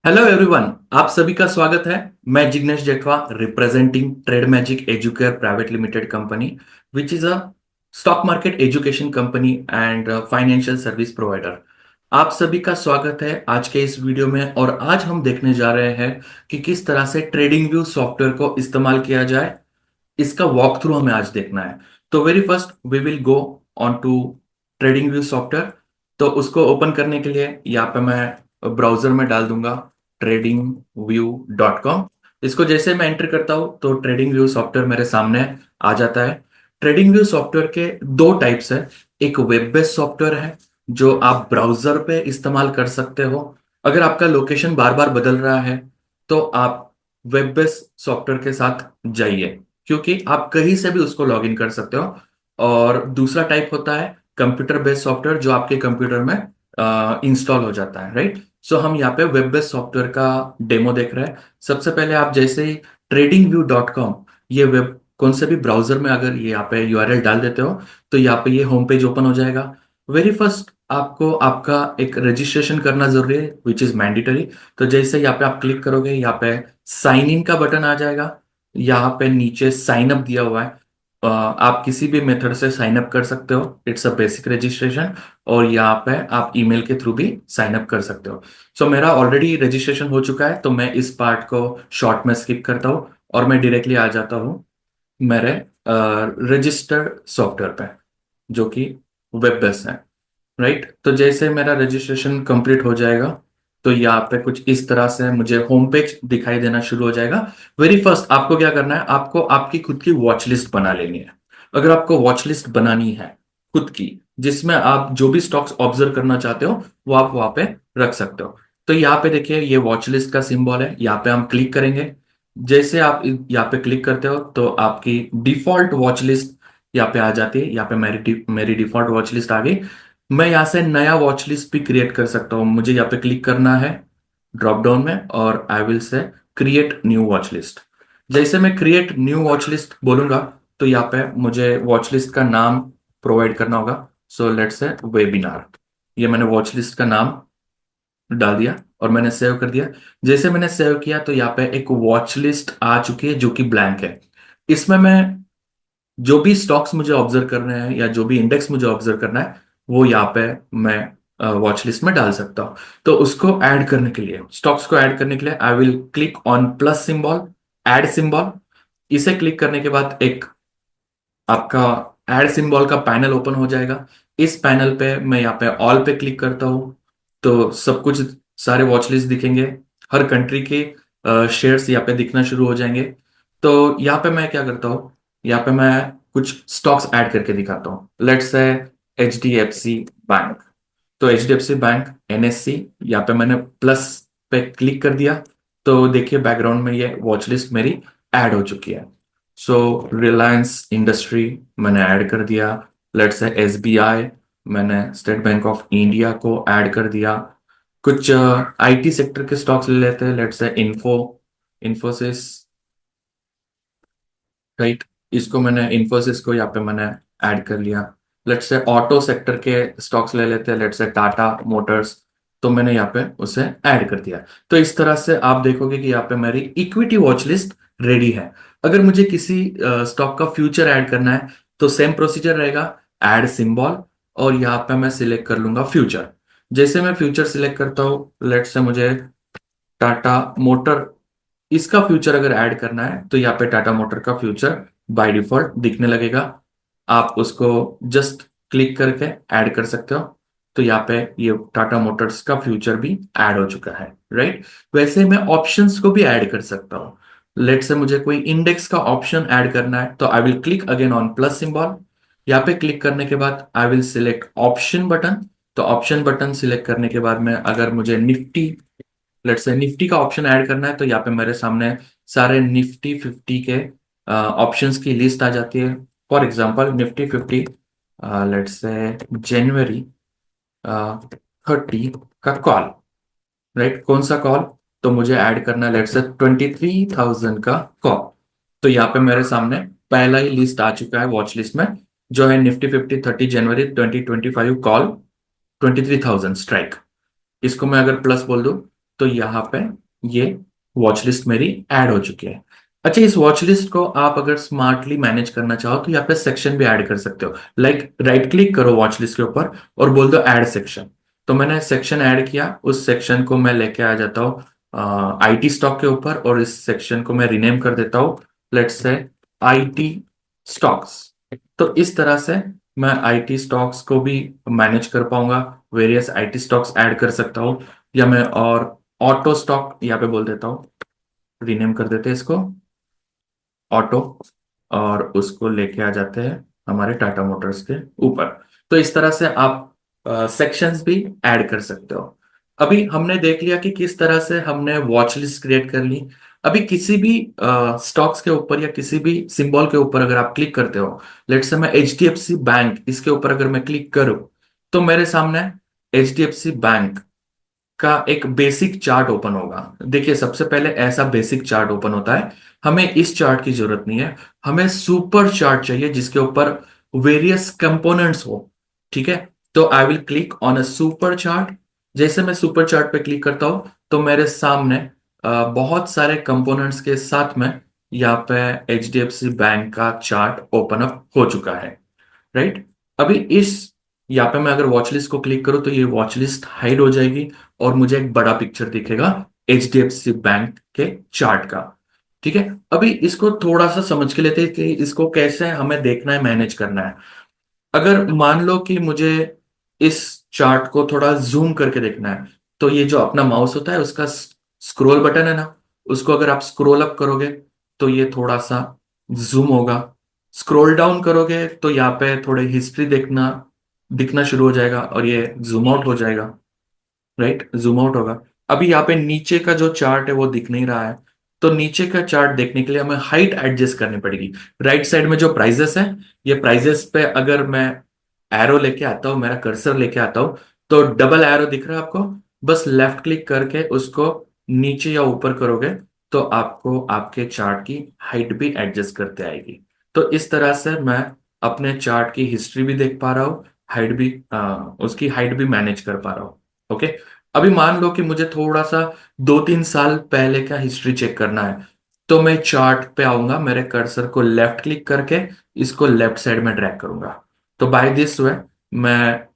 Hello everyone. आप सभी का स्वागत है। मैं Jignesh Jethwa, representing trade magic educare private limited company, which is a stock market education company and financial service provider. आप सभी का स्वागत है आज के इस वीडियो में। और आज हम देखने जा रहे हैं कि किस तरह से ट्रेडिंग व्यू सॉफ्टवेयर को इस्तेमाल किया जाए। इसका वॉक थ्रू हमें आज देखना है। तो very first we will go on to trading view software. तो उसको ओपन करने के लिए यहाँ पे मैं ब्राउजर में डाल दूंगा tradingview.com। इसको जैसे मैं एंटर करता हूं तो ट्रेडिंग व्यू सॉफ्टवेयर मेरे सामने आ जाता है। ट्रेडिंग व्यू सॉफ्टवेयर के दो टाइप्स है। एक वेब बेस्ड सॉफ्टवेयर है जो आप ब्राउजर पे इस्तेमाल कर सकते हो। अगर आपका लोकेशन बार बार बदल रहा है तो आप वेब बेस्ड सॉफ्टवेयर के साथ जाइए, क्योंकि आप कहीं से भी उसको लॉग इन कर सकते हो। और दूसरा टाइप होता है कंप्यूटर बेस्ड सॉफ्टवेयर जो आपके कंप्यूटर में इंस्टॉल हो जाता है, राइट। सो हम यहाँ पे वेब बेस्ड सॉफ्टवेयर का डेमो देख रहे हैं। सबसे पहले आप जैसे ही tradingview.com, ये वेब कौन से भी ब्राउजर में अगर ये यहाँ पे यूआरएल डाल देते हो तो यहाँ पे ये होम पेज ओपन हो जाएगा। वेरी फर्स्ट आपको आपका एक रजिस्ट्रेशन करना जरूरी है, विच इज मैंडेटरी। तो जैसे यहाँ पे आप क्लिक करोगे, यहाँ पे साइन इन का बटन आ जाएगा। यहाँ पे नीचे साइन अप दिया हुआ है। आप किसी भी मेथड से साइन अप कर सकते हो, इट्स अ बेसिक रजिस्ट्रेशन। और यहाँ पे आप ईमेल के थ्रू भी साइन अप कर सकते हो। सो मेरा ऑलरेडी रजिस्ट्रेशन हो चुका है तो मैं इस पार्ट को शॉर्ट में स्किप करता हूँ और मैं डायरेक्टली आ जाता हूँ मेरे रजिस्टर्ड सॉफ्टवेयर पे, जो कि वेब बेस्ड है, राइट। तो जैसे मेरा रजिस्ट्रेशन कंप्लीट हो जाएगा तो यहाँ पे कुछ इस तरह से मुझे होम पेज दिखाई देना शुरू हो जाएगा। वेरी फर्स्ट आपको क्या करना है, आपको आपकी खुद की वॉच लिस्ट बना लेनी है। अगर आपको वॉच लिस्ट बनानी है खुद की, जिसमें आप जो भी स्टॉक्स ऑब्जर्व करना चाहते हो वो आप वहां पे रख सकते हो। तो यहाँ पे देखिए ये वॉच लिस्ट का सिंबल है, यहाँ पे हम क्लिक करेंगे। जैसे आप यहाँ पे क्लिक करते हो तो आपकी डिफॉल्ट वॉच लिस्ट यहाँ पे आ जाती है। यहाँ पे मेरी डिफॉल्ट वॉच लिस्ट आ गई। मैं यहाँ से नया वॉच लिस्ट भी क्रिएट कर सकता हूँ। मुझे यहाँ पे क्लिक करना है ड्रॉप डाउन में और I will say create new watch list. जैसे मैं क्रिएट न्यू वॉच लिस्ट बोलूंगा तो यहाँ पे मुझे वॉच लिस्ट का नाम प्रोवाइड करना होगा। सो लेट्स से वेबिनार, ये मैंने वॉच लिस्ट का नाम डाल दिया और मैंने सेव कर दिया। जैसे मैंने सेव किया तो यहाँ पे एक वॉच लिस्ट आ चुकी है जो कि ब्लैंक है। इसमें मैं जो भी स्टॉक्स मुझे ऑब्जर्व करने हैं या जो भी इंडेक्स मुझे ऑब्जर्व करना है वो यहाँ पे मैं वॉच लिस्ट में डाल सकता हूँ। तो उसको ऐड करने के लिए, स्टॉक्स को ऐड करने के लिए I will click on plus symbol, add symbol. इसे क्लिक करने के बाद एक आपका ऐड सिंबल का पैनल ओपन हो जाएगा। इस पैनल पे मैं यहाँ पे ऑल पे क्लिक करता हूँ तो सब कुछ, सारे वॉच लिस्ट दिखेंगे। हर कंट्री के शेयर्स यहाँ पे दिखना शुरू हो जाएंगे। तो यहाँ पे मैं क्या करता हूँ, यहाँ पे मैं कुछ स्टॉक्स ऐड करके दिखाता हूँ। Let's say H D F C bank. तो H D F C bank, NSC, यहाँ पे मैंने प्लस पे क्लिक कर दिया तो देखिए बैकग्राउंड में ये वॉच लिस्ट मेरी ऐड हो चुकी है। सो रिलायंस इंडस्ट्री मैंने ऐड कर दिया। लेट्स से एसबीआई, मैंने स्टेट बैंक ऑफ इंडिया को ऐड कर दिया। कुछ आईटी सेक्टर के स्टॉक्स ले लेते हैं। Let's say Infosys, right. इसको मैंने इन्फोसिस को यहाँ पे मैंने ऐड कर लिया। लेट्स से ऑटो सेक्टर के स्टॉक्स ले लेते हैं। लेट्स से टाटा मोटर्स, तो मैंने यहाँ पे उसे ऐड कर दिया। तो इस तरह से आप देखोगे कि यहाँ पे मेरी इक्विटी वॉच लिस्ट रेडी है। अगर मुझे किसी स्टॉक का फ्यूचर ऐड करना है तो सेम प्रोसीजर रहेगा, ऐड सिंबल, और यहाँ पे मैं सिलेक्ट कर लूंगा फ्यूचर। जैसे मैं फ्यूचर सिलेक्ट करता हूँ, लेट्स से मुझे टाटा मोटर, इसका फ्यूचर अगर ऐड करना है तो यहाँ पे टाटा मोटर का फ्यूचर बाय डिफॉल्ट दिखने लगेगा। आप उसको जस्ट क्लिक करके ऐड कर सकते हो। तो यहाँ पे ये टाटा मोटर्स का फ्यूचर भी ऐड हो चुका है, राइट। वैसे मैं ऑप्शंस को भी ऐड कर सकता हूँ। लेट से मुझे कोई इंडेक्स का ऑप्शन ऐड करना है तो I will click again on plus symbol. यहाँ पे क्लिक करने के बाद I will select option button. तो ऑप्शन बटन सिलेक्ट करने के बाद में अगर मुझे निफ्टी, लेट्स से निफ्टी का ऑप्शन ऐड करना है तो यहाँ पे मेरे सामने सारे निफ्टी 50 के ऑप्शंस की लिस्ट आ जाती है। For example Nifty 50, let's say जनवरी 30 का कॉल, राइट। कौन सा कॉल, तो मुझे ऐड करना है लेट्स से 23,000 का कॉल। तो यहाँ पे मेरे सामने पहला ही लिस्ट आ चुका है वॉच लिस्ट में, जो है निफ्टी 50 30 जनवरी 2025 कॉल 23,000 स्ट्राइक। इसको मैं अगर प्लस बोल दूं तो यहाँ पे ये वॉच लिस्ट मेरी ऐड हो चुकी है। अच्छा, इस वॉच लिस्ट को आप अगर स्मार्टली मैनेज करना चाहो तो यहाँ पे सेक्शन भी ऐड कर सकते हो। लाइक राइट क्लिक करो वॉच लिस्ट के ऊपर और बोल दो ऐड सेक्शन। तो मैंने सेक्शन ऐड किया, उस सेक्शन को मैं लेके आ जाता हूँ आईटी स्टॉक के ऊपर, और इस सेक्शन को मैं रिनेम कर देता हूँ, लेट्स से आईटी स्टॉक्स। तो इस तरह से मैं आईटी स्टॉक्स को भी मैनेज कर पाऊंगा, वेरियस आईटी स्टॉक्स ऐड कर सकता हूँ। या मैं और ऑटो स्टॉक यहाँ पे बोल देता हूँ, रीनेम कर देते हैं इसको ऑटो, और उसको लेके आ जाते हैं हमारे टाटा मोटर्स के ऊपर। तो इस तरह से आप सेक्शंस भी ऐड कर सकते हो। अभी हमने देख लिया कि किस तरह से हमने वॉच लिस्ट क्रिएट कर ली। अभी किसी भी स्टॉक्स के ऊपर या किसी भी सिंबल के ऊपर अगर आप क्लिक करते हो, लेट्स से मैं H D F C bank, इसके ऊपर अगर मैं क्लिक करूं, तो मेरे सामने H D F C bank का एक बेसिक चार्ट ओपन होगा। देखिए, सबसे पहले ऐसा बेसिक चार्ट ओपन होता है। हमें इस चार्ट की जरूरत नहीं है, हमें सुपर चार्ट चाहिए जिसके ऊपर वेरियस कंपोनेंट्स हो। ठीक है, तो I will click on a super chart. जैसे मैं सुपर चार्ट पे क्लिक करता हूं तो मेरे सामने बहुत सारे कंपोनेंट्स के साथ में यहाँ पे H D F C bank का चार्ट ओपन अप हो चुका है। राइट, अभी इस यहाँ पे मैं अगर वॉच लिस्ट को क्लिक करूँ तो ये वॉच लिस्ट हाइड हो जाएगी और मुझे एक बड़ा पिक्चर दिखेगा H D F C bank के चार्ट का। ठीक है, अभी इसको थोड़ा सा समझ के लेते हैं कि इसको कैसे हमें देखना है, मैनेज करना है। अगर मान लो कि मुझे इस चार्ट को थोड़ा जूम करके देखना है, तो ये जो अपना माउस होता है उसका स्क्रॉल बटन है ना, उसको अगर आप स्क्रॉल अप करोगे तो ये थोड़ा सा जूम होगा। स्क्रॉल डाउन करोगे तो यहाँ पे थोड़े हिस्ट्री देखना दिखना शुरू हो जाएगा और ये जूम आउट हो जाएगा। राइट, जूम आउट होगा। अभी यहाँ पे नीचे का जो चार्ट है वो दिख नहीं रहा है, तो नीचे का चार्ट देखने के लिए हमें हाइट एडजस्ट करनी पड़ेगी। राइट साइड में जो प्राइजेस है, ये प्राइजेस पे अगर मैं एरो लेके आता हूँ, मेरा कर्सर लेके आता हूँ, तो डबल एरो दिख रहा है आपको। बस लेफ्ट क्लिक करके उसको नीचे या ऊपर करोगे तो आपको आपके चार्ट की हाइट भी एडजस्ट करते आएगी। तो इस तरह से मैं अपने चार्ट की हिस्ट्री भी देख पा रहा हूँ, हाइट भी उसकी हाइट भी मैनेज कर पा रहा हूँ। ओके, अभी मान लो कि मुझे थोड़ा सा 2-3 साल पहले का हिस्ट्री चेक करना है, तो मैं चार्ट पे आऊंगा, मेरे कर्सर को लेफ्ट क्लिक करके इसको लेफ्ट साइड में ड्रैग करूंगा। तो बाय दिस वे मैं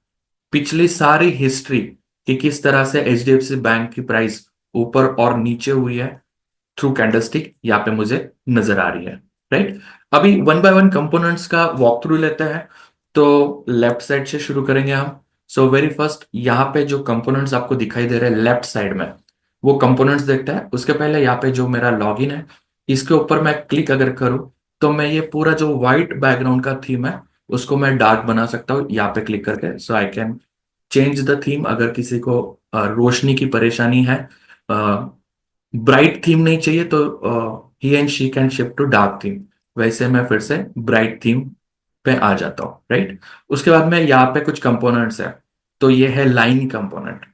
पिछली सारी हिस्ट्री कि किस तरह से H D F C bank की प्राइस ऊपर और नीचे हुई है थ्रू कैंडलस्टिक यहाँ पे मुझे नजर आ रही है। राइट, अभी वन बाय वन कंपोनेंट्स का वॉक थ्रू लेते हैं। तो लेफ्ट साइड से शुरू करेंगे हम। सो वेरी फर्स्ट यहाँ पे जो कंपोनेंट्स आपको दिखाई दे रहे हैं लेफ्ट साइड में, वो कंपोनेंट्स देखता है। उसके पहले यहाँ पे जो मेरा लॉगिन है, इसके ऊपर मैं क्लिक अगर करूँ तो मैं ये पूरा जो व्हाइट बैकग्राउंड का थीम है उसको मैं डार्क बना सकता हूँ यहाँ पे क्लिक करके। So I can change the theme. अगर किसी को रोशनी की परेशानी है, ब्राइट थीम नहीं चाहिए, तो he and she can shift to dark theme. वैसे मैं फिर से ब्राइट थीम पे आ जाता हूँ। राइट, उसके बाद में यहाँ पे कुछ कंपोनेंट्स है। तो ये है लाइन कंपोनेंट।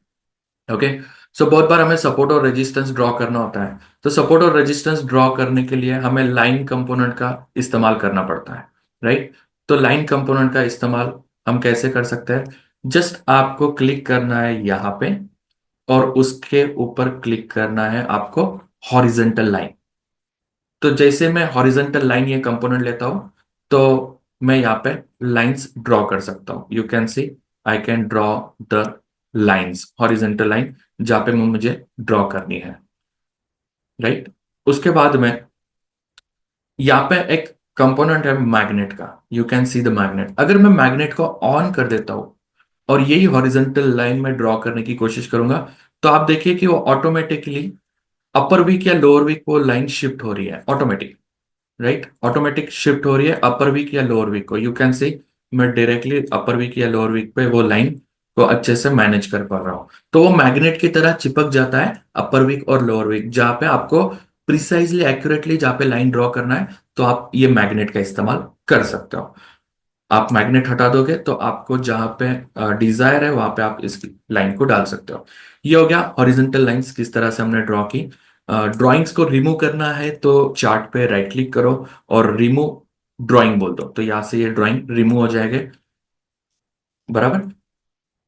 ओके, सो बहुत बार हमें सपोर्ट और रेजिस्टेंस ड्रॉ करना होता है। तो सपोर्ट और रेजिस्टेंस ड्रॉ करने के लिए हमें लाइन कंपोनेंट का इस्तेमाल करना पड़ता है। राइट, तो लाइन कंपोनेंट का इस्तेमाल हम कैसे कर सकते हैं? जस्ट आपको क्लिक करना है यहाँ पे और उसके ऊपर क्लिक करना है आपको हॉरिजेंटल लाइन। तो जैसे मैं हॉरिजेंटल लाइन ये कंपोनेंट लेता हूं, तो मैं यहाँ पे लाइंस ड्रॉ कर सकता हूं। You can see I can draw the lines, horizontal line जहां पे मुझे ड्रॉ करनी है। राइट, उसके बाद में यहाँ पे एक कंपोनेंट है मैग्नेट का। You can see the magnet. अगर मैं मैग्नेट को ऑन कर देता हूं और यही हॉरिजेंटल लाइन में ड्रॉ करने की कोशिश करूंगा, तो आप देखिए कि वो ऑटोमेटिकली अपर वीक या लोअर वीक वो लाइन शिफ्ट हो रही है ऑटोमेटिक। राइट, ऑटोमेटिक शिफ्ट हो रही है अपर वीक या लोअर वीक को। यू कैन सी मैं डायरेक्टली अपर वीक या लोअर वीक पे वो लाइन को अच्छे से मैनेज कर पा रहा हूं। तो वो मैग्नेट की तरह चिपक जाता है अपर वीक और लोअर वीक, जहां पे आपको प्रिसाइजली एक्यूरेटली जहां पे लाइन ड्रॉ करना है, तो आप ये मैग्नेट का इस्तेमाल कर सकते हो। आप मैग्नेट हटा दोगे तो आपको जहां पे डिजायर है वहां पे आप इस लाइन को डाल सकते हो। ये हो गया हॉरिजेंटल लाइंस किस तरह से हमने ड्रॉ की। ड्राइंग्स को रिमूव करना है तो चार्ट पे राइट क्लिक करो और रिमूव ड्राइंग बोल दो, तो यहां से ये ड्राइंग रिमूव हो जाएगा। बराबर,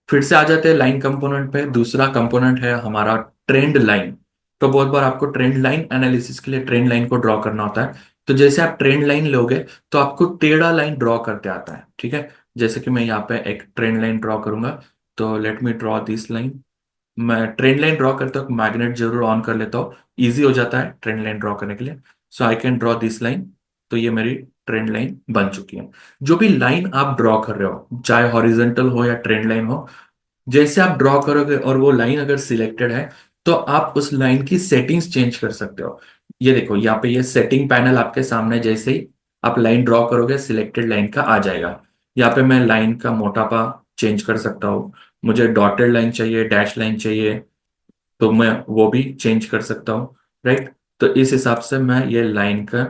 फिर से आ जाते हैं लाइन कंपोनेंट पे। दूसरा कंपोनेंट है हमारा ट्रेंड लाइन। तो बहुत बार आपको ट्रेंड लाइन एनालिसिस के लिए ट्रेंड लाइन को ड्रॉ करना होता है। तो जैसे आप ट्रेंड लाइन लोगे तो आपको टेढ़ा लाइन ड्रॉ करते आता है, ठीक है। जैसे कि मैं यहाँ पे एक ट्रेंड लाइन ड्रॉ करूंगा, तो let me draw this line. मैं ट्रेंड लाइन ड्रॉ करते वक्त मैग्नेट जरूर ऑन कर लेता हूँ, इजी हो जाता है ट्रेंड लाइन ड्रॉ करने के लिए। So I can draw this line. तो ये मेरी ट्रेंड लाइन बन चुकी है। जो भी लाइन आप ड्रॉ कर रहे हो, चाहे हॉरिजेंटल हो या ट्रेंड लाइन हो, जैसे आप ड्रॉ करोगे और वो लाइन अगर सिलेक्टेड है, तो आप उस लाइन की सेटिंग्स चेंज कर सकते हो। ये देखो यहाँ पे ये सेटिंग पैनल आपके सामने, जैसे ही आप लाइन ड्रॉ करोगे सिलेक्टेड लाइन का आ जाएगा। यहाँ पे मैं लाइन का मोटापा चेंज कर सकता हूँ। मुझे डॉटेड लाइन चाहिए, डैश लाइन चाहिए, तो मैं वो भी चेंज कर सकता हूँ, राइट। तो इस हिसाब से मैं ये लाइन का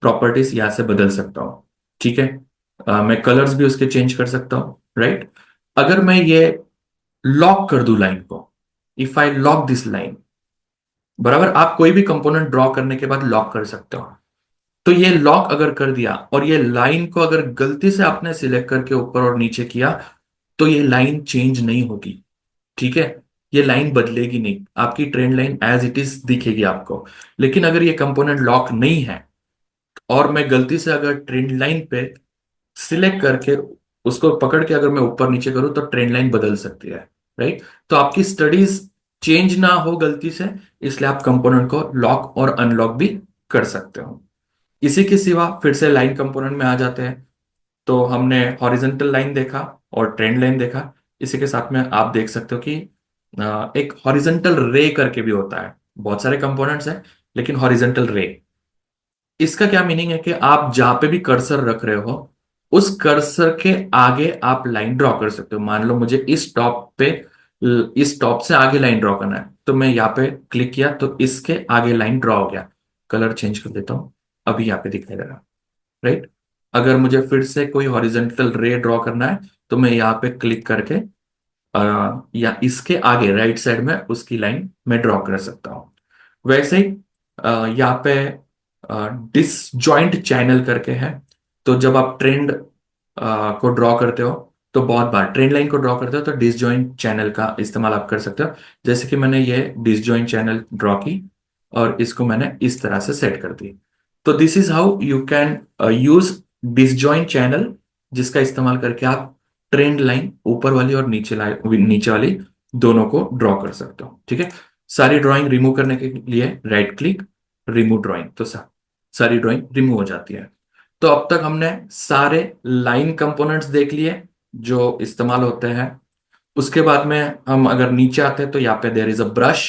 प्रॉपर्टीज यहाँ से बदल सकता हूँ, ठीक है। मैं कलर्स भी उसके चेंज कर सकता हूँ, राइट। अगर मैं ये लॉक कर दूं लाइन को, if I lock this line, बराबर, आप कोई भी कंपोनेंट ड्रॉ करने के बाद लॉक कर सकते हो। तो ये लॉक अगर कर दिया और ये लाइन को अगर गलती से आपने सिलेक्ट करके ऊपर और नीचे किया, तो ये लाइन चेंज नहीं होगी, ठीक है। ये लाइन बदलेगी नहीं, आपकी trend line as it is दिखेगी आपको। लेकिन अगर ये कंपोनेंट लॉक नहीं है और मैं गलती से अगर ट्रेंड लाइन पे सिलेक्ट करके उसको पकड़ के अगर मैं ऊपर नीचे करूं, तो ट्रेंड लाइन बदल सकती है, राइट। तो आपकी स्टडीज चेंज ना हो गलती से, इसलिए आप कंपोनेंट को लॉक और अनलॉक भी कर सकते हो। इसी के सिवा फिर से लाइन कंपोनेंट में आ जाते हैं। तो हमने हॉरिजेंटल लाइन देखा और ट्रेंड लाइन देखा। इसी के साथ में आप देख सकते हो कि एक हॉरिजेंटल रे करके भी होता है। बहुत सारे कंपोनेंट्स हैं, लेकिन हॉरिजेंटल रे, इसका क्या मीनिंग है कि आप जहां पे भी कर्सर रख रहे हो, उस कर्सर के आगे आप लाइन ड्रॉ कर सकते हो। मान लो मुझे इस टॉप पे, इस टॉप से आगे लाइन ड्रॉ करना है, तो मैं यहाँ पे क्लिक किया तो इसके आगे लाइन ड्रॉ हो गया। कलर चेंज कर देता हूं, अभी यहाँ पे दिखाई दे रहा, राइट। अगर मुझे फिर से कोई हॉरिजेंटल रे ड्रॉ करना है, तो मैं यहाँ पे क्लिक करके या इसके आगे राइट साइड में उसकी लाइन मैं ड्रॉ कर सकता हूँ। वैसे ही यहाँ पे डिसजॉइंट चैनल करके है। तो जब आप ट्रेंड को ड्रॉ करते हो, तो बहुत बार ट्रेंड लाइन को ड्रॉ करते हो तो डिसजॉइंट चैनल का इस्तेमाल आप कर सकते हो। जैसे कि मैंने ये डिसजॉइंट चैनल ड्रॉ की और इसको मैंने इस तरह से सेट कर दी। तो this is how you can use disjoint channel, जिसका इस्तेमाल करके आप ट्रेंड लाइन ऊपर वाली और नीचे वाली दोनों को ड्रॉ कर सकते हो, ठीक है। सारी ड्राइंग रिमूव करने के लिए राइट क्लिक, रिमूव ड्राइंग, तो सारी ड्राइंग रिमूव हो जाती है। तो अब तक हमने सारे लाइन कंपोनेंट्स देख लिए जो इस्तेमाल होते हैं। उसके बाद में हम अगर नीचे आते हैं, तो यहाँ पे there is a brush,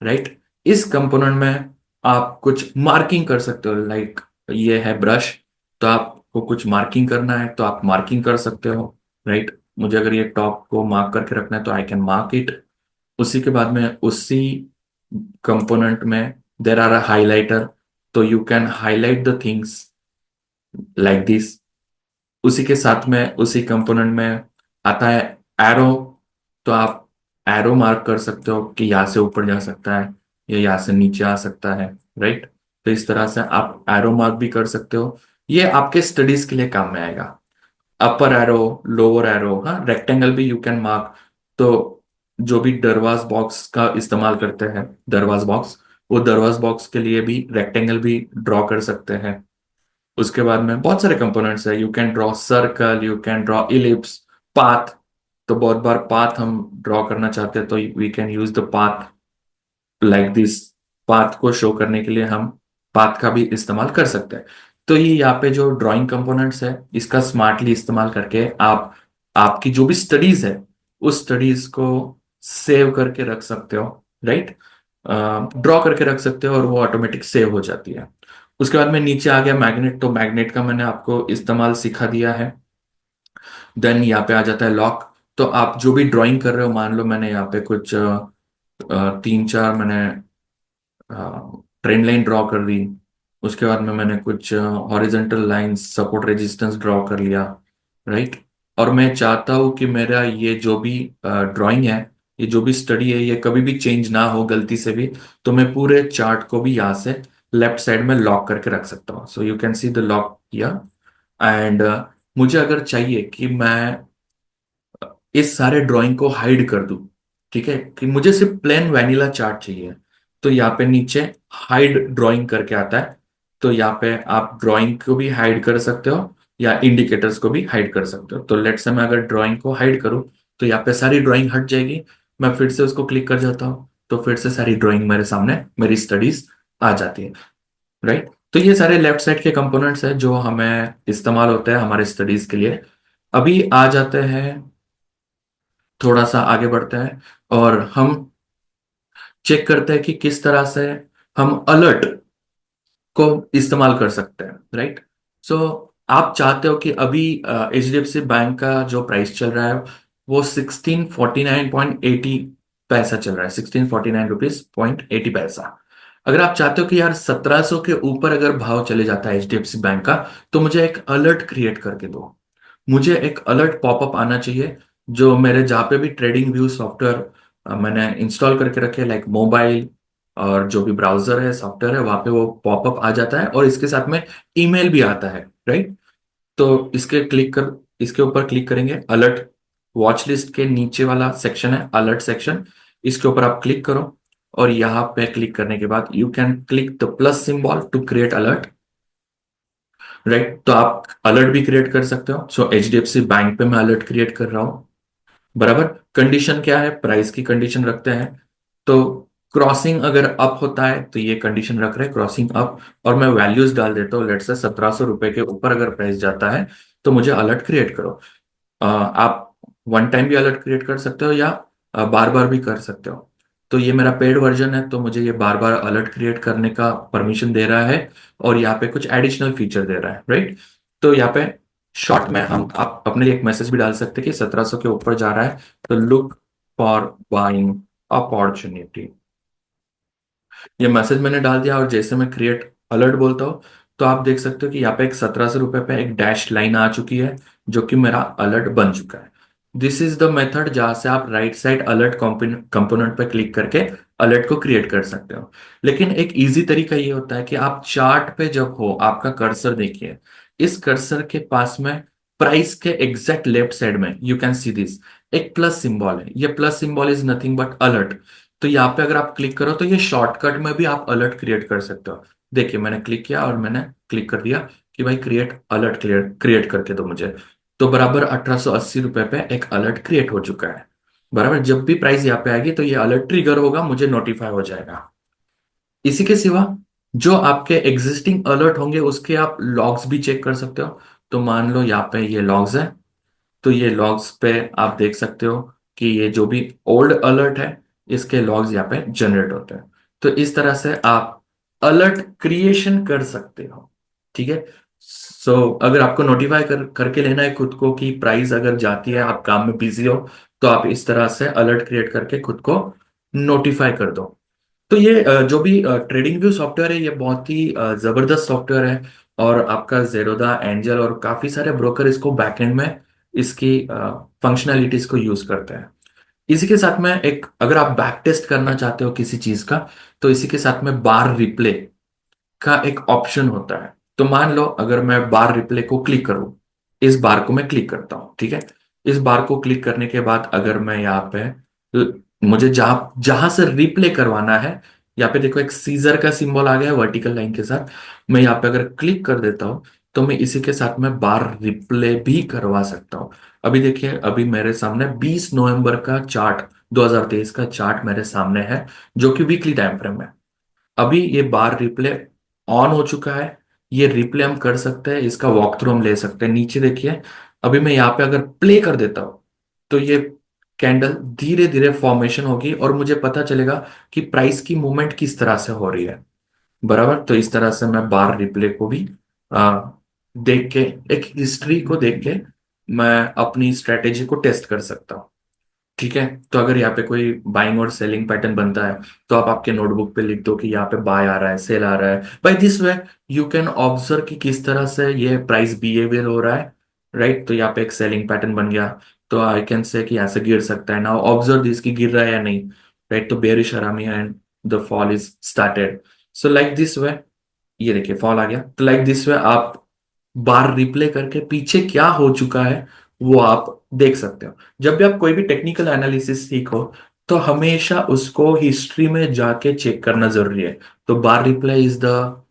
right. इस कंपोनेंट में आप कुछ मार्किंग कर सकते हो, लाइक ये है ब्रश। तो आपको कुछ मार्किंग करना है तो आप मार्किंग कर सकते हो, राइट। मुझे अगर ये टॉप को मार्क करके रखना है तो आई कैन मार्क इट। उसी के बाद में उसी कंपोनेंट में देर आर अ हाइलाइटर, तो you can highlight the things like this. उसी के साथ में उसी कंपोनेंट में आता है एरो। तो आप एरो मार्क कर सकते हो कि यहाँ से ऊपर जा सकता है या यहाँ से नीचे आ सकता है, राइट। तो इस तरह से आप एरो मार्क भी कर सकते हो। ये आपके स्टडीज के लिए काम में आएगा। अपर एरो, लोअर एरो, हाँ, रेक्टेंगल भी यू कैन मार्क। तो जो भी दरवाज बॉक्स का इस्तेमाल करते हैं, दरवाज बॉक्स, वो दरवाज बॉक्स के लिए भी रेक्टेंगल भी ड्रॉ कर सकते हैं। उसके बाद में बहुत सारे कंपोनेंट्स है, you can draw circle, you can draw ellipse, path. तो बहुत बार पाथ हम ड्रॉ करना चाहते हैं, तो we can use the path like this. Path को शो करने के लिए हम पाथ का भी इस्तेमाल कर सकते हैं। तो ये यहाँ पे जो ड्राइंग कंपोनेंट्स है, इसका स्मार्टली इस्तेमाल करके आप आपकी जो भी स्टडीज है, उस स्टडीज को सेव करके रख सकते हो, राइट। ड्रॉ करके रख सकते हो और वो ऑटोमेटिक सेव हो जाती है। उसके बाद में नीचे आ गया मैग्नेट। तो मैग्नेट का मैंने आपको इस्तेमाल सिखा दिया है। देन यहाँ पे आ जाता है लॉक। तो आप जो भी ड्राइंग कर रहे हो, मान लो मैंने यहाँ पे कुछ 3 4 मैंने ट्रेंड लाइन ड्रॉ कर दी। उसके बाद में मैंने कुछ horizontal lines, support resistance draw कर लिया, राइट। और मैं चाहता हूँ कि मेरा ये जो भी ड्राइंग है, ये जो भी स्टडी है, ये कभी भी चेंज ना हो गलती से भी। तो मैं पूरे चार्ट को भी यहाँ से लेफ्ट साइड में लॉक करके रख सकता हूँ। So you can see the lock किया। एंड मुझे अगर चाहिए कि मैं इस सारे ड्राइंग को हाइड कर दूं, ठीक है, कि मुझे सिर्फ प्लेन वैनिला चार्ट चाहिए। तो यहाँ पे नीचे हाइड ड्राइंग करके आता है। तो यहाँ पे आप ड्राइंग को भी हाइड कर सकते हो या इंडिकेटर्स को भी हाइड कर सकते हो। तो लेट्स से मैं अगर ड्राइंग को हाइड करूँ तो यहाँ पे सारी ड्राइंग हट जाएगी। मैं फिर से उसको क्लिक कर जाता हूँ तो फिर से सारी ड्राइंग मेरे सामने, मेरी स्टडीज आ जाती है। राइट। तो ये सारे लेफ्ट साइड के कंपोनेंट्स हैं जो हमें इस्तेमाल होते हैं हमारे स्टडीज के लिए। अभी आ जाते हैं, थोड़ा सा आगे बढ़ते हैं और हम चेक करते हैं कि किस तरह से हम अलर्ट को इस्तेमाल कर सकते हैं। राइट। सो आप चाहते हो कि अभी HDFC बैंक का जो प्राइस चल रहा है वो 1649.80 पैसा चल रहा है, 1649 रुपीज पॉइंट 80 पैसा। अगर आप चाहते हो कि यार 1700 के ऊपर अगर भाव चले जाता है HDFC बैंक का, तो मुझे एक अलर्ट क्रिएट करके दो। मुझे एक अलर्ट पॉपअप आना चाहिए जो मेरे जहाँ पे भी ट्रेडिंग व्यू सॉफ्टवेयर मैंने इंस्टॉल करके रखे, लाइक मोबाइल और जो भी ब्राउजर है सॉफ्टवेयर है वहां पे वो पॉपअप आ जाता है और इसके साथ में ईमेल भी आता है। राइट। तो इसके ऊपर क्लिक करेंगे, अलर्ट वॉच लिस्ट के नीचे वाला सेक्शन है अलर्ट सेक्शन, इसके ऊपर आप क्लिक करो और यहाँ पे क्लिक करने के बाद you can click the plus symbol to create alert. Right. तो आप अलर्ट भी क्रिएट कर सकते हो। सो HDFC बैंक पे मैं अलर्ट क्रिएट कर रहा हूँ। बराबर। कंडीशन क्या है, प्राइस की कंडीशन रखते हैं। तो क्रॉसिंग अगर अप होता है तो ये कंडीशन रख रहे हैं क्रॉसिंग अप, और मैं वैल्यूज डाल देता हूँ। लेट से 1700 रुपए के ऊपर अगर प्राइस जाता है तो मुझे अलर्ट क्रिएट करो। आप वन टाइम भी अलर्ट क्रिएट कर सकते हो या बार बार भी कर सकते हो। तो ये मेरा पेड वर्जन है तो मुझे ये बार बार अलर्ट क्रिएट करने का परमिशन दे रहा है और यहाँ पे कुछ एडिशनल फीचर दे रहा है। राइट। तो यहाँ पे शॉर्ट में हम आप अपने लिए एक मैसेज भी डाल सकते हैं कि 1700 के ऊपर जा रहा है तो लुक फॉर बाइंग अपॉर्चुनिटी। ये मैसेज मैंने डाल दिया और जैसे मैं क्रिएट अलर्ट बोलता हूँ तो आप देख सकते हो कि यहाँ पे एक 1700 रुपए पे एक डैश लाइन आ चुकी है जो कि मेरा अलर्ट बन चुका है। दिस इज द मेथड जहां से आप राइट साइड अलर्ट कंपोनेंट पे क्लिक करके अलर्ट को क्रिएट कर सकते हो। लेकिन एक इजी तरीका ये होता है कि आप चार्ट पे जब हो, आपका कर्सर देखिए, इस कर्सर के पास में प्राइस के एग्जैक्ट लेफ्ट साइड में यू कैन सी दिस एक प्लस सिंबल है। ये plus symbol is nothing but alert. तो यहाँ पे अगर आप क्लिक करो तो ये शॉर्टकट में भी आप अलर्ट क्रिएट कर सकते हो। देखिए मैंने क्लिक किया और मैंने क्लिक कर दिया कि भाई क्रिएट अलर्ट क्रिएट करके दो मुझे। तो बराबर 1880 रुपए पे एक अलर्ट क्रिएट हो चुका है। बराबर। जब भी प्राइस यहाँ पे आएगी तो ये अलर्ट ट्रिगर होगा, मुझे नोटिफाई हो जाएगा। इसी के सिवा जो आपके एग्जिस्टिंग अलर्ट होंगे उसके आप लॉग्स भी चेक कर सकते हो। तो मान लो यहाँ पे ये लॉग्स है, तो ये लॉग्स पे आप देख सकते हो कि ये जो भी ओल्ड अलर्ट है इसके लॉग्स यहाँ पे जनरेट होते हैं। तो इस तरह से आप अलर्ट क्रिएशन कर सकते हो। ठीक है। अगर आपको नोटिफाई करके लेना है खुद को कि प्राइस अगर जाती है, आप काम में बिजी हो, तो आप इस तरह से अलर्ट क्रिएट करके खुद को नोटिफाई कर दो। तो ये जो भी ट्रेडिंग व्यू सॉफ्टवेयर है ये बहुत ही जबरदस्त सॉफ्टवेयर है। और आपका जेरोदा, एंजल और काफी सारे ब्रोकर इसको बैकएंड में इसकी फंक्शनैलिटीज को यूज करते हैं। इसी के साथ में एक, अगर आप बैक टेस्ट करना चाहते हो किसी चीज का, तो इसी के साथ में बार रिप्ले का एक ऑप्शन होता है। तो मान लो अगर मैं बार रिप्ले को क्लिक करूं, इस बार को मैं क्लिक करता हूं। ठीक है। इस बार को क्लिक करने के बाद अगर मैं यहाँ पे मुझे जहां जहां से रिप्ले करवाना है, यहाँ पे देखो एक सीजर का सिंबल आ गया है वर्टिकल लाइन के साथ। मैं यहाँ पे अगर क्लिक कर देता हूं तो मैं इसी के साथ में बार रिप्ले भी करवा सकता हूं। अभी देखिए, अभी मेरे सामने 20 नवंबर का चार्ट, 2023 का चार्ट मेरे सामने है जो कि वीकली टाइम फ्रेम है। अभी ये बार रिप्ले ऑन हो चुका है। ये रिप्ले हम कर सकते हैं, इसका वॉक थ्रू हम ले सकते हैं। नीचे देखिए, अभी मैं यहाँ पे अगर प्ले कर देता हूं तो ये कैंडल धीरे धीरे फॉर्मेशन होगी और मुझे पता चलेगा कि प्राइस की मूवमेंट किस तरह से हो रही है। बराबर। तो इस तरह से मैं बार रिप्ले को भी आ, देख के, एक हिस्ट्री को देख के मैं अपनी स्ट्रेटेजी को टेस्ट कर सकता हूँ। ठीक है। तो अगर यहाँ पे कोई बाइंग और सेलिंग पैटर्न बनता है तो आप आपके नोटबुक पे लिख दो कि यहाँ पे बाय आ रहा है, सेल आ रहा है। By this way you can observe कि किस तरह से ये प्राइस बिहेवियर हो रहा है। राइट। तो यहाँ पे एक सेलिंग पैटर्न बन गया तो आई कैन से कि ऐसे गिर सकता है। नाउ ऑब्जर्व दिस कि गिर रहा है या नहीं। राइट। तो बेरिश हरामी and the fall is started. So like this way, ये देखिए फॉल आ गया। तो लाइक दिस वे आप बार रिप्ले करके पीछे क्या हो चुका है वो आप देख सकते हो। जब भी आप कोई भी टेक्निकल एनालिसिस सीखो तो हमेशा उसको हिस्ट्री में जाके चेक करना जरूरी है। तो बार रिप्लाई इज द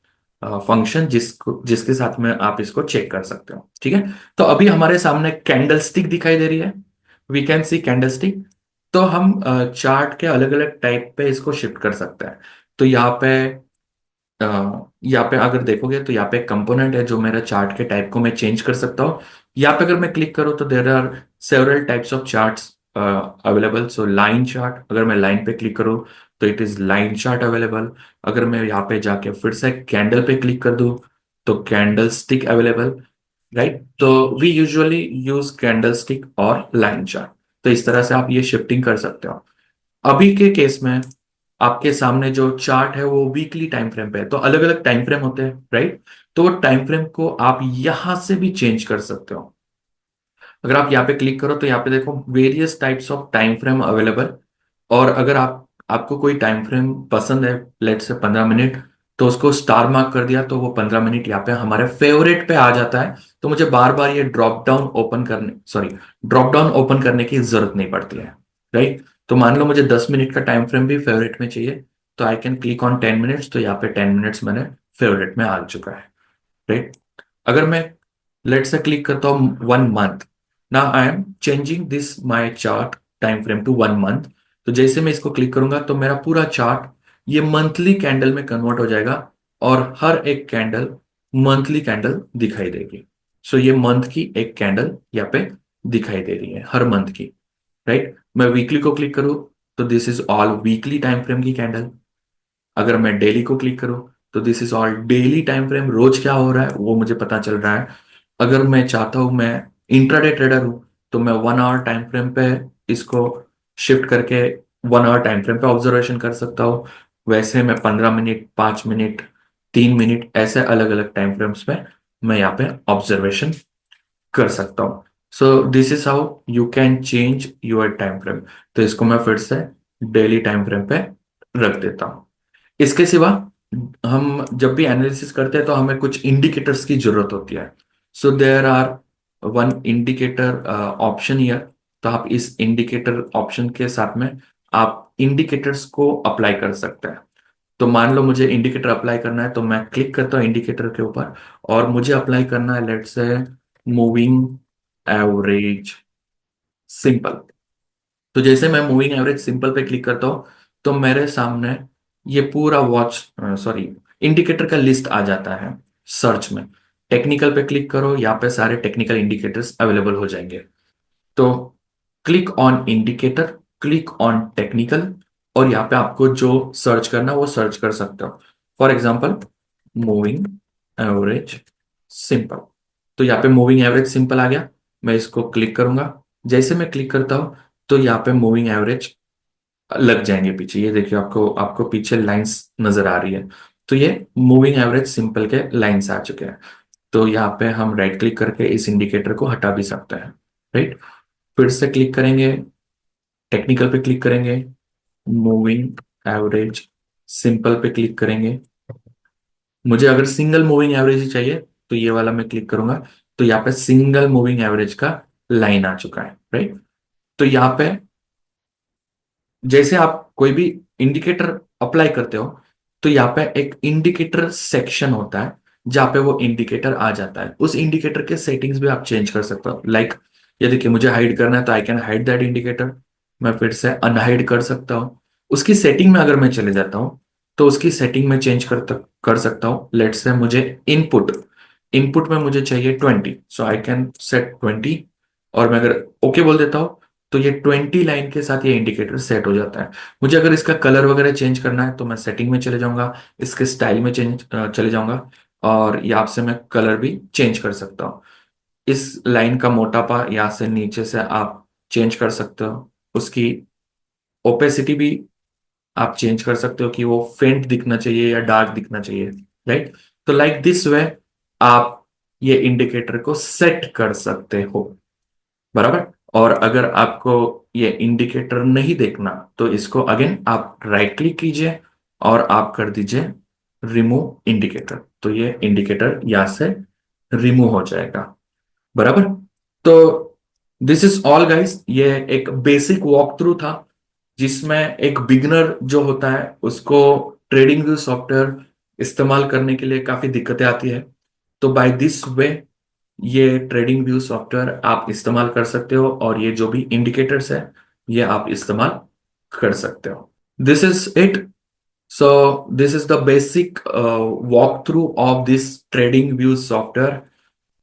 फंक्शन जिसके साथ में आप इसको चेक कर सकते हो। ठीक है। तो अभी हमारे सामने कैंडल स्टिक दिखाई दे रही है। We can see candlestick. तो हम चार्ट के अलग अलग टाइप पे इसको शिफ्ट कर सकते हैं। तो यहाँ पे अगर देखोगे तो यहाँ पे एक कंपोनेंट है जो मेरा चार्ट के टाइप को मैं चेंज कर सकता हूँ। यहाँ पे अगर मैं क्लिक करूँ तो there are several types of charts available. So line chart, अगर मैं लाइन पे क्लिक करूँ तो it is line chart available. अगर मैं यहाँ पे जाके फिर से कैंडल पे क्लिक कर दूँ तो कैंडल स्टिक अवेलेबल। राइट। तो we usually use candlestick और लाइन चार्ट। तो इस तरह से आप ये शिफ्टिंग कर सकते हो। अभी के केस में आपके सामने जो चार्ट है वो वीकली टाइम फ्रेम पे है। तो अलग अलग टाइम फ्रेम होते हैं, राइट। तो वो टाइम फ्रेम को आप यहां से भी चेंज कर सकते हो। अगर आप यहाँ पे क्लिक करो तो यहाँ पे देखो various types of time frame available. और अगर आपको कोई टाइम फ्रेम पसंद है, लेट से 15 मिनट, तो उसको स्टार मार्क कर दिया तो वो 15 मिनट यहाँ पे हमारे फेवरेट पे आ जाता है। तो मुझे बार बार ये ड्रॉप डाउन ओपन करने की जरूरत नहीं पड़ती है। राइट। तो मान लो मुझे 10 मिनट का टाइम फ्रेम भी फेवरेट में चाहिए, तो I can click on 10 minutes. तो यहाँ पे 10 मिनट्स मैंने फेवरेट में आ चुका है। राइट। अगर मैं लेट से क्लिक करता हूँ 1 मंथ, ना I am changing this my chart time frame to 1 month. तो जैसे मैं इसको क्लिक करूंगा तो मेरा पूरा चार्ट ये मंथली कैंडल में कन्वर्ट हो जाएगा और हर एक कैंडल मंथली कैंडल दिखाई देगी। सो ये मंथ की एक कैंडल यहाँ पे दिखाई दे रही है, हर मंथ की। राइट। मैं वीकली को क्लिक करूँ तो this is all weekly time frame की कैंडल। अगर मैं डेली को क्लिक करूं तो this is all daily time frame, रोज क्या हो रहा है वो मुझे पता चल रहा है। अगर मैं चाहता हूं, मैं इंट्राडे ट्रेडर हूं, तो मैं 1 आवर टाइम फ्रेम पे इसको शिफ्ट करके 1 आवर टाइम फ्रेम पे ऑब्जर्वेशन कर सकता हूँ। वैसे मैं 15 मिनट, 5 मिनट, 3 मिनट, ऐसे अलग अलग टाइम फ्रेम्स में मैं यहाँ पे ऑब्जर्वेशन कर सकता हूँ। सो this is how you can change your time frame. तो इसको मैं फिर से डेली टाइम फ्रेम पे रख देता हूँ। इसके सिवा हम जब भी एनालिसिस करते हैं तो हमें कुछ इंडिकेटर्स की जरूरत होती है। So there are one indicator option here. तो आप इस इंडिकेटर ऑप्शन के साथ में आप इंडिकेटर्स को अप्लाई कर सकते हैं। तो मान लो मुझे इंडिकेटर अप्लाई करना है तो मैं क्लिक करता हूँ इंडिकेटर के ऊपर और मुझे अप्लाई करना है let's say moving average simple. तो जैसे मैं मूविंग एवरेज सिंपल पे क्लिक करता हूँ तो मेरे सामने ये पूरा वॉच सॉरी इंडिकेटर का लिस्ट आ जाता है सर्च में। टेक्निकल पे क्लिक करो, यहाँ पे सारे टेक्निकल इंडिकेटर्स अवेलेबल हो जाएंगे। तो click on indicator, click on technical, और यहाँ पे आपको जो सर्च करना वो सर्च कर सकते हो। For example moving average simple. तो यहाँ पे मूविंग एवरेज सिंपल आ गया। मैं इसको क्लिक करूंगा। जैसे मैं क्लिक करता हूं तो यहाँ पे मूविंग एवरेज लग जाएंगे पीछे। ये देखिए आपको आपको पीछे लाइंस नजर आ रही है। तो ये मूविंग एवरेज सिंपल के लाइंस आ चुके हैं। तो यहाँ पे हम राइट क्लिक करके इस इंडिकेटर को हटा भी सकते हैं। राइट। फिर से क्लिक करेंगे, टेक्निकल पे क्लिक करेंगे, मूविंग एवरेज सिंपल पे क्लिक करेंगे। मुझे अगर सिंगल मूविंग एवरेज ही चाहिए तो ये वाला मैं क्लिक करूंगा। तो यहाँ पे सिंगल मूविंग एवरेज का लाइन आ चुका है। राइट। तो यहाँ पे जैसे आप कोई भी इंडिकेटर अप्लाई करते हो तो यहाँ पे एक इंडिकेटर सेक्शन होता है जहाँ पे वो इंडिकेटर आ जाता है। उस इंडिकेटर के सेटिंग्स भी आप चेंज कर सकते हो। लाइक ये देखिए मुझे हाइड करना है तो I can hide that indicator. मैं फिर से अनहाइड कर सकता हूँ। उसकी सेटिंग में अगर मैं चले जाता हूँ तो उसकी सेटिंग में चेंज कर सकता हूँ। लेट्स से मुझे इनपुट इनपुट में मुझे चाहिए 20, सो आई कैन सेट 20। और मैं अगर ओके बोल देता हूँ तो ये 20 लाइन के साथ ये इंडिकेटर सेट हो जाता है। मुझे अगर इसका कलर वगैरह चेंज करना है तो मैं सेटिंग में चले जाऊंगा, इसके स्टाइल में चले जाऊंगा, और यहाँ से मैं कलर भी चेंज कर सकता हूँ। इस लाइन का मोटापा यहाँ से नीचे से आप चेंज कर सकते हो। उसकी ओपेसिटी भी आप चेंज कर सकते हो कि वो फेंट दिखना चाहिए या डार्क दिखना चाहिए। राइट। तो लाइक दिस वे आप ये इंडिकेटर को सेट कर सकते हो। बराबर। और अगर आपको ये इंडिकेटर नहीं देखना तो इसको अगेन आप राइट क्लिक कीजिए और आप कर दीजिए रिमूव इंडिकेटर। तो ये इंडिकेटर यहां से रिमूव हो जाएगा। बराबर। तो दिस इज ऑल गाइस। ये एक बेसिक वॉक थ्रू था जिसमें एक बिगनर जो होता है उसको ट्रेडिंग व्यू सॉफ्टवेयर इस्तेमाल करने के लिए काफी दिक्कतें आती है। तो बाय दिस वे ये ट्रेडिंग व्यू सॉफ्टवेयर आप इस्तेमाल कर सकते हो, और ये जो भी इंडिकेटर्स है ये आप इस्तेमाल कर सकते हो। This is it. So this is the basic walk through of this trading view software.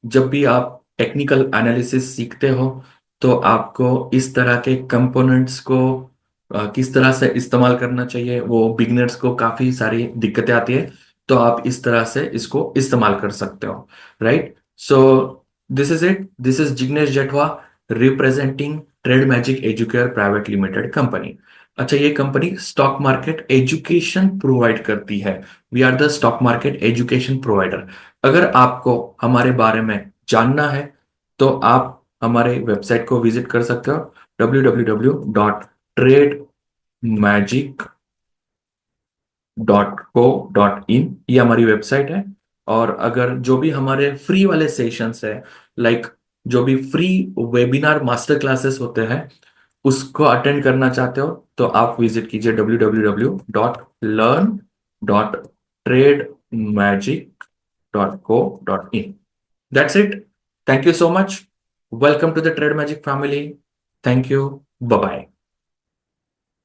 जब भी आप टेक्निकल एनालिसिस सीखते हो तो आपको इस तरह के कंपोनेंट्स को किस तरह से इस्तेमाल करना चाहिए, वो बिगनर्स को काफी सारी दिक्कतें आती है। तो आप इस तरह से इसको इस्तेमाल कर सकते हो, right. So this is it. This is Jignesh Jethwa representing trade magic educare private limited company. अच्छा, ये कंपनी स्टॉक मार्केट एजुकेशन प्रोवाइड करती है। We are the stock market education provider. अगर आपको हमारे बारे में जानना है तो आप हमारे वेबसाइट को विजिट कर सकते हो, www.trademagic.co.in, ये हमारी वेबसाइट है। और अगर जो भी हमारे फ्री वाले सेशंस है, लाइक जो भी फ्री वेबिनार मास्टर क्लासेस होते हैं, उसको अटेंड करना चाहते हो तो आप विजिट कीजिए www.learn.trademagic.co.in। That's it. Thank you so much. Welcome to the Trade Magic family. Thank you. Bye bye.